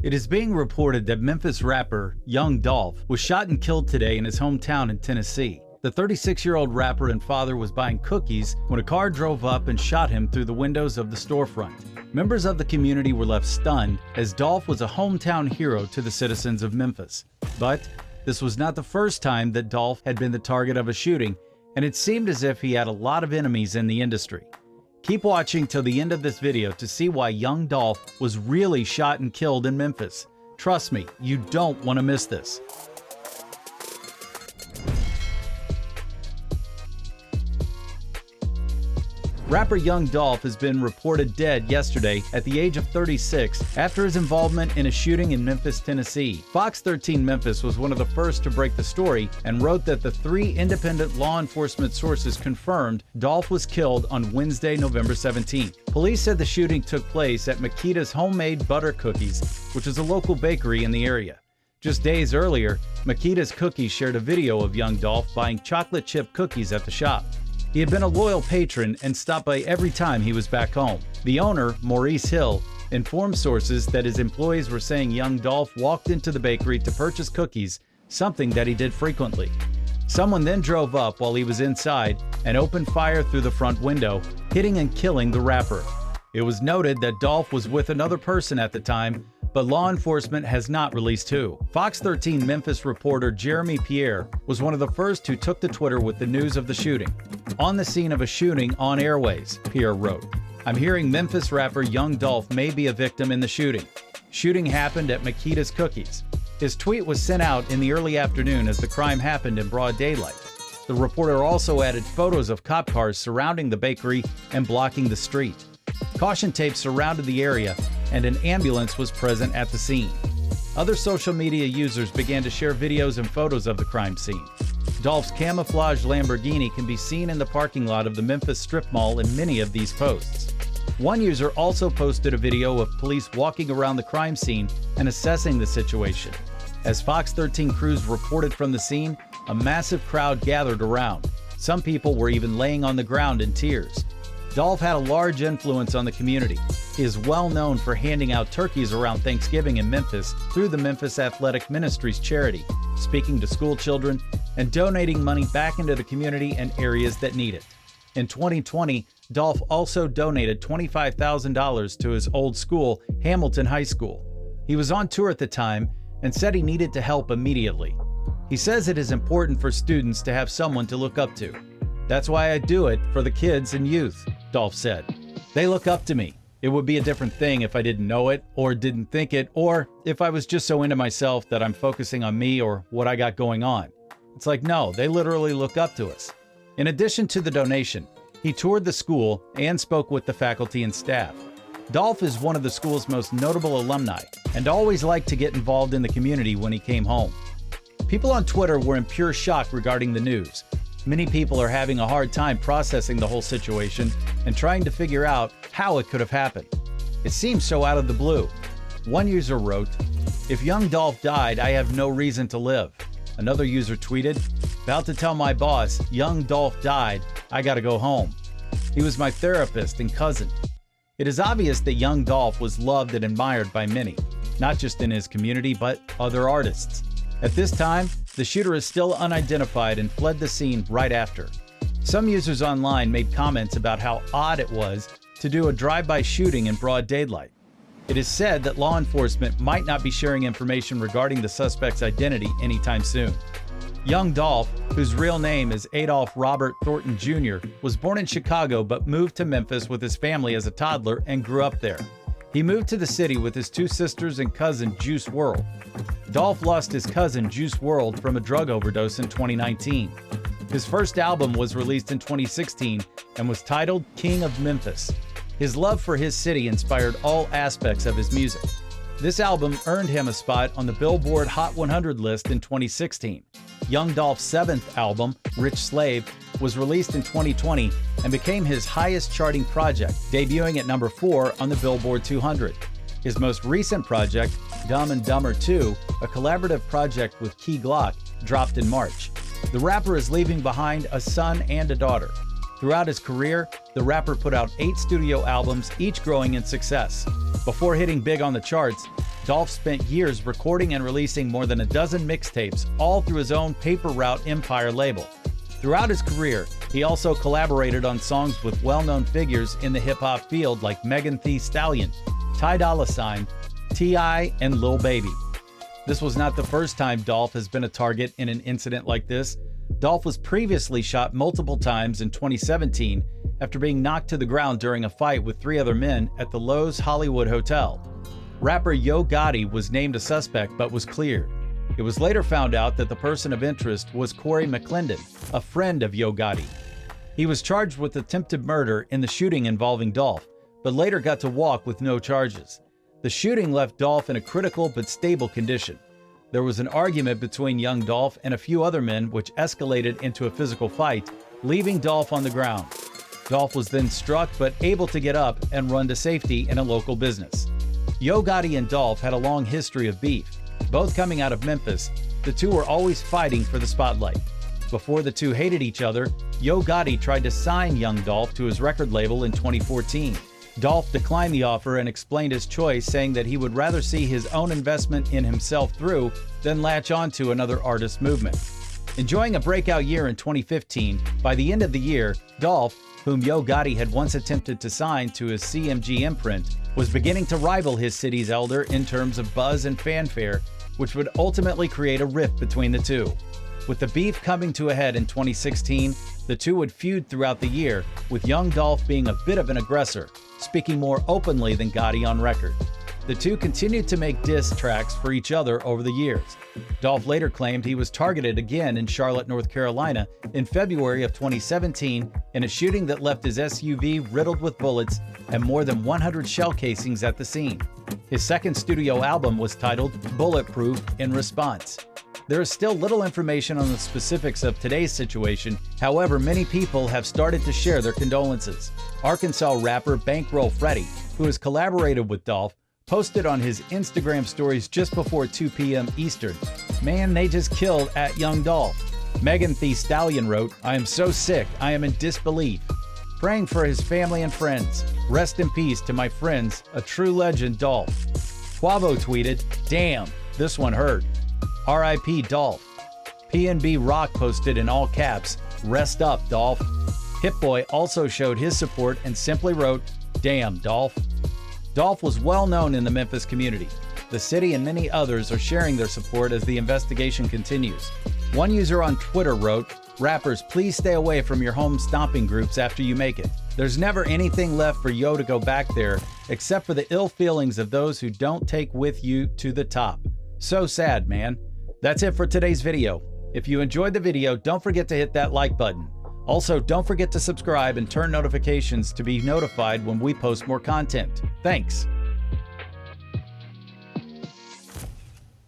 It is being reported that Memphis rapper Young Dolph was shot and killed today in his hometown in Tennessee. The 36-year-old rapper and father was buying cookies when a car drove up and shot him through the windows of the storefront. Members of the community were left stunned as Dolph was a hometown hero to the citizens of Memphis. But this was not the first time that Dolph had been the target of a shooting, and it seemed as if he had a lot of enemies in the industry. Keep watching till the end of this video to see why Young Dolph was really shot and killed in Memphis. Trust me, you don't want to miss this. Rapper Young Dolph has been reported dead yesterday at the age of 36 after his involvement in a shooting in Memphis, Tennessee. Fox 13 Memphis was one of the first to break the story and wrote that the 3 independent law enforcement sources confirmed Dolph was killed on Wednesday, November 17th. Police said the shooting took place at Makita's Homemade Butter Cookies, which is a local bakery in the area. Just days earlier, Makita's Cookies shared a video of Young Dolph buying chocolate chip cookies at the shop. He had been a loyal patron and stopped by every time he was back home. The owner, Maurice Hill, informed sources that his employees were saying Young Dolph walked into the bakery to purchase cookies, something that he did frequently. Someone then drove up while he was inside and opened fire through the front window, hitting and killing the rapper. It was noted that Dolph was with another person at the time, but law enforcement has not released who. Fox 13 Memphis reporter Jeremy Pierre was one of the first who took to Twitter with the news of the shooting. On the scene of a shooting on airways, Pierre wrote, "I'm hearing Memphis rapper Young Dolph may be a victim in the shooting. Shooting happened at Makita's Cookies." His tweet was sent out in the early afternoon as the crime happened in broad daylight. The reporter also added photos of cop cars surrounding the bakery and blocking the street. Caution tape surrounded the area, and an ambulance was present at the scene. Other social media users began to share videos and photos of the crime scene. Dolph's camouflage Lamborghini can be seen in the parking lot of the Memphis strip mall in many of these posts. One user also posted a video of police walking around the crime scene and assessing the situation. As Fox 13 crews reported from the scene, a massive crowd gathered around. Some people were even laying on the ground in tears. Dolph had a large influence on the community. He is well known for handing out turkeys around Thanksgiving in Memphis through the Memphis Athletic Ministries charity, speaking to school children, and donating money back into the community and areas that need it. In 2020, Dolph also donated $25,000 to his old school, Hamilton High School. He was on tour at the time and said he needed to help immediately. He says it is important for students to have someone to look up to. "That's why I do it, for the kids and youth," Dolph said. "They look up to me. It would be a different thing if I didn't know it, or didn't think it, or if I was just so into myself that I'm focusing on me or what I got going on. It's like, no, they literally look up to us." In addition to the donation, he toured the school and spoke with the faculty and staff. Dolph is one of the school's most notable alumni and always liked to get involved in the community when he came home. People on Twitter were in pure shock regarding the news. Many people are having a hard time processing the whole situation and trying to figure out how it could have happened. It seems so out of the blue. One user wrote, "If Young Dolph died, I have no reason to live." Another user tweeted, "About to tell my boss, Young Dolph died, I gotta go home. He was my therapist and cousin." It is obvious that Young Dolph was loved and admired by many, not just in his community, but other artists. At this time, the shooter is still unidentified and fled the scene right after. Some users online made comments about how odd it was to do a drive-by shooting in broad daylight. It is said that law enforcement might not be sharing information regarding the suspect's identity anytime soon. Young Dolph, whose real name is Adolph Robert Thornton Jr., was born in Chicago but moved to Memphis with his family as a toddler and grew up there. He moved to the city with his 2 sisters and cousin Juice WRLD. Dolph lost his cousin Juice WRLD from a drug overdose in 2019. His first album was released in 2016 and was titled King of Memphis. His love for his city inspired all aspects of his music. This album earned him a spot on the Billboard Hot 100 list in 2016. Young Dolph's 7th album, Rich Slave, was released in 2020 and became his highest charting project, debuting at number 4 on the Billboard 200. His most recent project, Dumb and Dumber 2, a collaborative project with Key Glock, dropped in March. The rapper is leaving behind a son and a daughter. Throughout his career, the rapper put out 8 studio albums, each growing in success. Before hitting big on the charts, Dolph spent years recording and releasing more than a dozen mixtapes, all through his own Paper Route Empire label. Throughout his career, he also collaborated on songs with well-known figures in the hip-hop field like Megan Thee Stallion, Ty Dolla $ign, T.I., and Lil Baby. This was not the first time Dolph has been a target in an incident like this. Dolph was previously shot multiple times in 2017 after being knocked to the ground during a fight with 3 other men at the Loews Hollywood Hotel. Rapper Yo Gotti was named a suspect but was cleared. It was later found out that the person of interest was Corey McClendon, a friend of Yo Gotti. He was charged with attempted murder in the shooting involving Dolph, but later got to walk with no charges. The shooting left Dolph in a critical but stable condition. There was an argument between young Dolph and a few other men which escalated into a physical fight, leaving Dolph on the ground. Dolph was then struck but able to get up and run to safety in a local business. Yo Gotti and Dolph had a long history of beef. Both coming out of Memphis, the two were always fighting for the spotlight. Before the two hated each other, Yo Gotti tried to sign young Dolph to his record label in 2014. Dolph declined the offer and explained his choice, saying that he would rather see his own investment in himself through than latch onto another artist's movement. Enjoying a breakout year in 2015, by the end of the year, Dolph, whom Yo Gotti had once attempted to sign to his CMG imprint, was beginning to rival his city's elder in terms of buzz and fanfare, which would ultimately create a rift between the two. With the beef coming to a head in 2016, the two would feud throughout the year, with young Dolph being a bit of an aggressor, speaking more openly than Gotti on record. The two continued to make diss tracks for each other over the years. Dolph later claimed he was targeted again in Charlotte, North Carolina in February of 2017 in a shooting that left his SUV riddled with bullets and more than 100 shell casings at the scene. His second studio album was titled Bulletproof in response. There is still little information on the specifics of today's situation. However, many people have started to share their condolences. Arkansas rapper Bankroll Freddie, who has collaborated with Dolph, posted on his Instagram stories just before 2 p.m. Eastern, "Man, they just killed at young Dolph." Megan Thee Stallion wrote, "I am so sick, I am in disbelief. Praying for his family and friends. Rest in peace to my friends, a true legend, Dolph." Quavo tweeted, "Damn, this one hurt. R.I.P. Dolph." PNB Rock posted in all caps, "Rest up, Dolph." Hit-Boy also showed his support and simply wrote, "Damn, Dolph." Dolph was well known in the Memphis community. The city and many others are sharing their support as the investigation continues. One user on Twitter wrote, "Rappers, please stay away from your home stomping groups after you make it. There's never anything left for Yo to go back there except for the ill feelings of those who don't take with you to the top. So sad, man." That's it for today's video. If you enjoyed the video, don't forget to hit that like button. Also, don't forget to subscribe and turn notifications to be notified when we post more content. Thanks.